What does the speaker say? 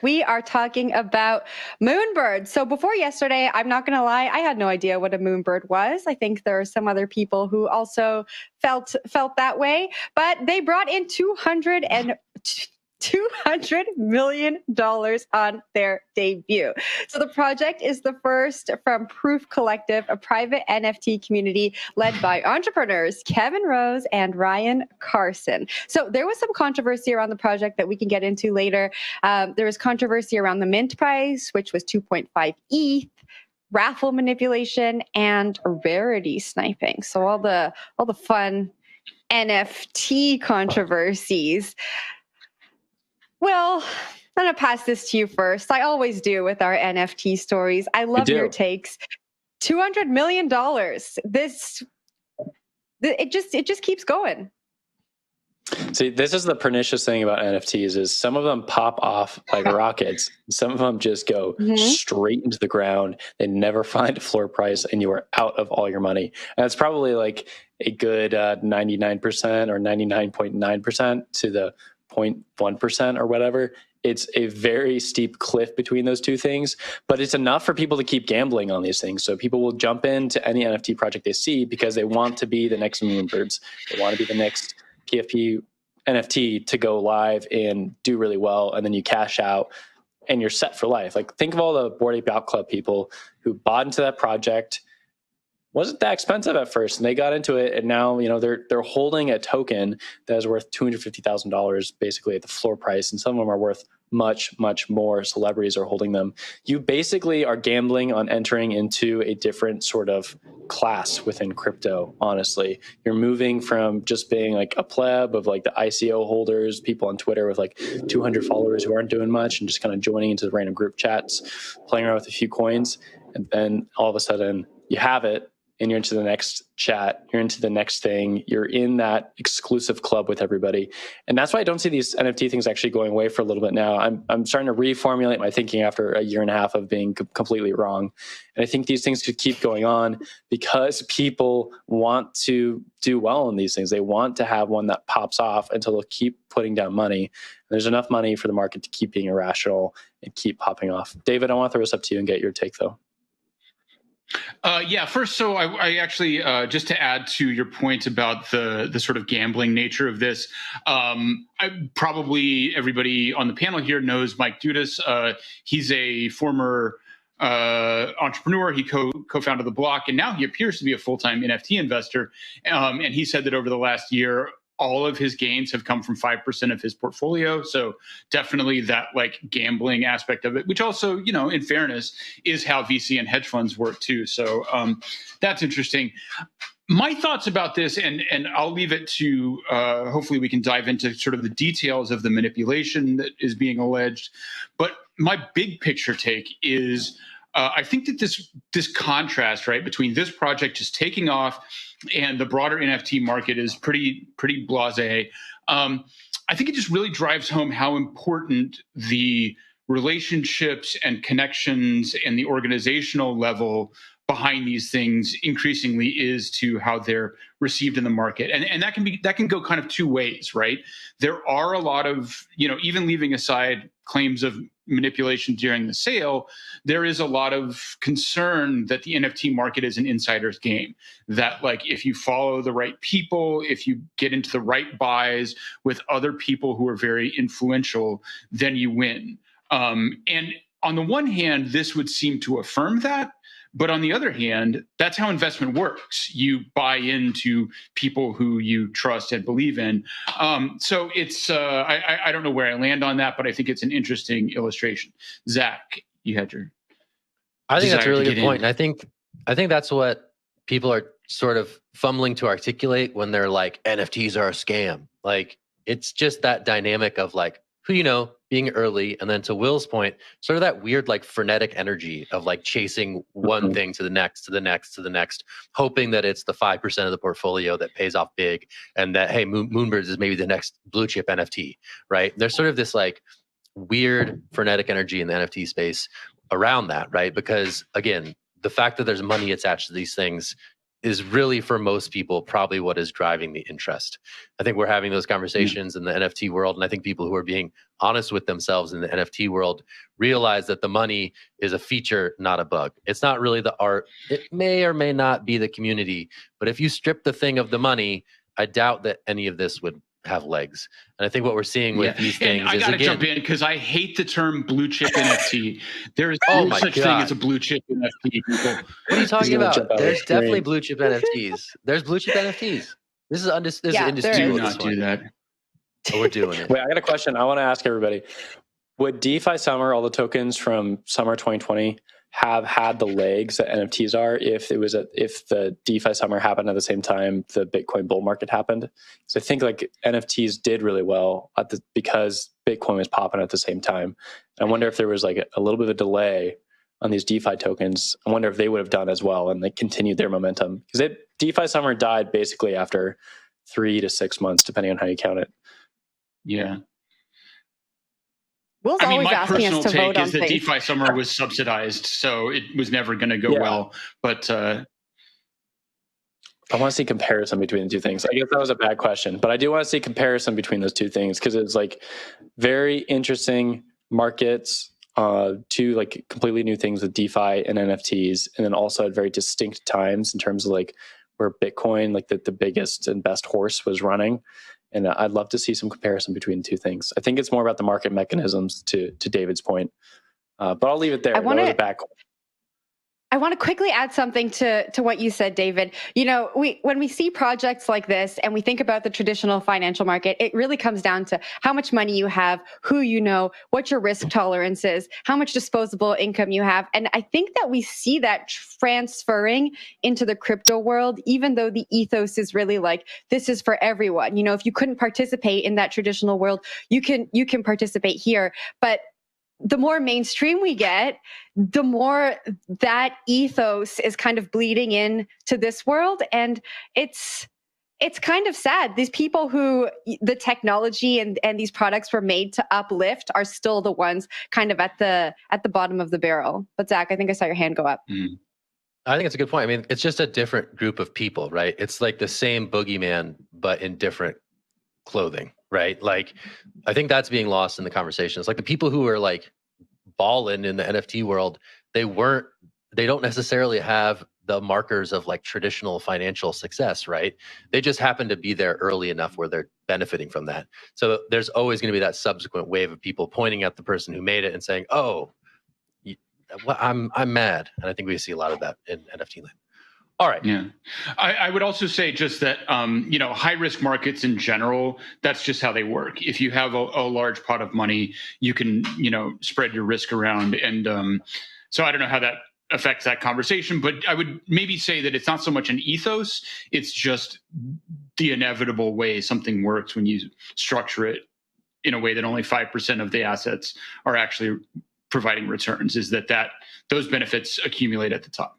We are talking about Moonbirds. So before yesterday, I'm not going to lie, I had no idea what a Moonbird was. I think there are some other people who also felt that way, but they brought in $200 million on their debut. So the project is the first from Proof Collective, a private NFT community led by entrepreneurs Kevin Rose and Ryan Carson. So there was some controversy around the project that we can get into later. There was controversy around the mint price, which was 2.5 ETH. Raffle manipulation and rarity sniping. So all the fun NFT controversies. Well, I'm going to pass this to you first. I always do with our NFT stories. I love your takes. $200 million. It just keeps going. See, this is the pernicious thing about NFTs is some of them pop off like rockets. Some of them just go straight into the ground. They never find a floor price and you are out of all your money. And it's probably like a good 99% or 99.9% to the 0.1% or whatever. It's a very steep cliff between those two things, but it's enough for people to keep gambling on these things. So people will jump into any NFT project they see because they want to be the next Moonbirds. They want to be the next PFP NFT to go live and do really well. And then you cash out and you're set for life. Like think of all the Bored Ape Yacht Club people who bought into that project. Wasn't that expensive at first and they got into it. And now, they're holding a token that is worth $250,000 basically at the floor price. And some of them are worth much, much more. Celebrities are holding them. You basically are gambling on entering into a different sort of class within crypto, honestly. You're moving from just being like a pleb of like the ICO holders, people on Twitter with like 200 followers who aren't doing much and just kind of joining into the random group chats, playing around with a few coins. And then all of a sudden you have it. And you're into the next chat, you're into the next thing, you're in that exclusive club with everybody. And that's why I don't see these NFT things actually going away for a little bit now. I'm starting to reformulate my thinking after a year and a half of being completely wrong. And I think these things could keep going on because people want to do well in these things. They want to have one that pops off until they'll keep putting down money. And there's enough money for the market to keep being irrational and keep popping off. David, I want to throw this up to you and get your take though. First, so I actually, just to add to your point about the sort of gambling nature of this, probably everybody on the panel here knows Mike Dudas. He's a former entrepreneur. He co-founded The Block, and now he appears to be a full-time NFT investor. And he said that over the last year, all of his gains have come from 5% of his portfolio. So definitely that like gambling aspect of it, which also, in fairness, is how VC and hedge funds work too. So that's interesting. My thoughts about this, and I'll leave it to, hopefully we can dive into sort of the details of the manipulation that is being alleged. But my big picture take is, I think that this contrast, right, between this project just taking off and the broader NFT market is pretty blasé. I think it just really drives home how important the relationships and connections and the organizational level behind these things increasingly is to how they're received in the market. And that can go kind of two ways, right? There are a lot of, even leaving aside claims of manipulation during the sale, there is a lot of concern that the NFT market is an insider's game. That like if you follow the right people, if you get into the right buys with other people who are very influential, then you win. And on the one hand, this would seem to affirm that. But on the other hand, that's how investment works. You buy into people who you trust and believe in. So it's, I don't know where I land on that, but I think it's an interesting illustration. Zach, you had your... I think that's a really good point. And I think that's what people are sort of fumbling to articulate when they're like, NFTs are a scam. Like, it's just that dynamic of like, who being early, and then to Will's point, sort of that weird like frenetic energy of like chasing one thing to the next, to the next, to the next, hoping that it's the 5% of the portfolio that pays off big, and that hey, Moonbirds is maybe the next blue chip NFT, right? There's sort of this like weird frenetic energy in the NFT space around that, right? Because again, the fact that there's money attached to these things is really for most people probably what is driving the interest. I think we're having those conversations in the NFT world, and I think people who are being honest with themselves in the NFT world realize that the money is a feature, not a bug. It's not really the art. It may or may not be the community, but if you strip the thing of the money, I doubt that any of this would have legs. And I think what we're seeing with these things and I gotta jump in because I hate the term blue chip NFT. There is no such thing as a blue chip NFT. People. What are you talking about? There's definitely blue chip NFTs. There's blue chip NFTs. This is indisputable. Do not do that. Oh, we're doing it. Wait, I got a question. I want to ask everybody: would DeFi Summer, all the tokens from summer 2020, have had the legs that NFTs are if the DeFi Summer happened at the same time the Bitcoin bull market happened? So I think like NFTs did really well because Bitcoin was popping at the same time. And I wonder if there was like a little bit of a delay on these DeFi tokens. I wonder if they would have done as well and they continued their momentum, because DeFi Summer died basically after 3 to 6 months, depending on how you count it. Yeah. Will's always my asking personal us to vote take on is that things. DeFi Summer was subsidized, so it was never going to go well. But I want to see comparison between the two things. I guess that was a bad question, but I do want to see comparison between those two things, because it's like very interesting markets, two like completely new things with DeFi and NFTs, and then also at very distinct times in terms of like where Bitcoin, like the biggest and best horse, was running. And I'd love to see some comparison between the two things. I think it's more about the market mechanisms, to David's point. But I'll leave it there. I want to quickly add something to what you said, David. You know, when we see projects like this and we think about the traditional financial market, it really comes down to how much money you have, who you know, what your risk tolerance is, how much disposable income you have. And I think that we see that transferring into the crypto world, even though the ethos is really like, this is for everyone. You know, if you couldn't participate in that traditional world, you can participate here. But the more mainstream we get, the more that ethos is kind of bleeding in to this world. And it's kind of sad. These people who the technology and these products were made to uplift are still the ones kind of at the bottom of the barrel. But Zach, I think I saw your hand go up. I think it's a good point. I mean, it's just a different group of people, right? It's like the same boogeyman, but in different clothing, right? Like, I think that's being lost in the conversation. It's like the people who are like balling in the NFT world, they don't necessarily have the markers of like traditional financial success, right? They just happen to be there early enough where they're benefiting from that. So there's always going to be that subsequent wave of people pointing at the person who made it and saying, "Oh, I'm mad." And I think we see a lot of that in NFT land. All right. Yeah. I would also say just that, high risk markets in general, that's just how they work. If you have a large pot of money, you can, spread your risk around. And so I don't know how that affects that conversation, but I would maybe say that it's not so much an ethos. It's just the inevitable way something works when you structure it in a way that only 5% of the assets are actually providing returns, is that those benefits accumulate at the top.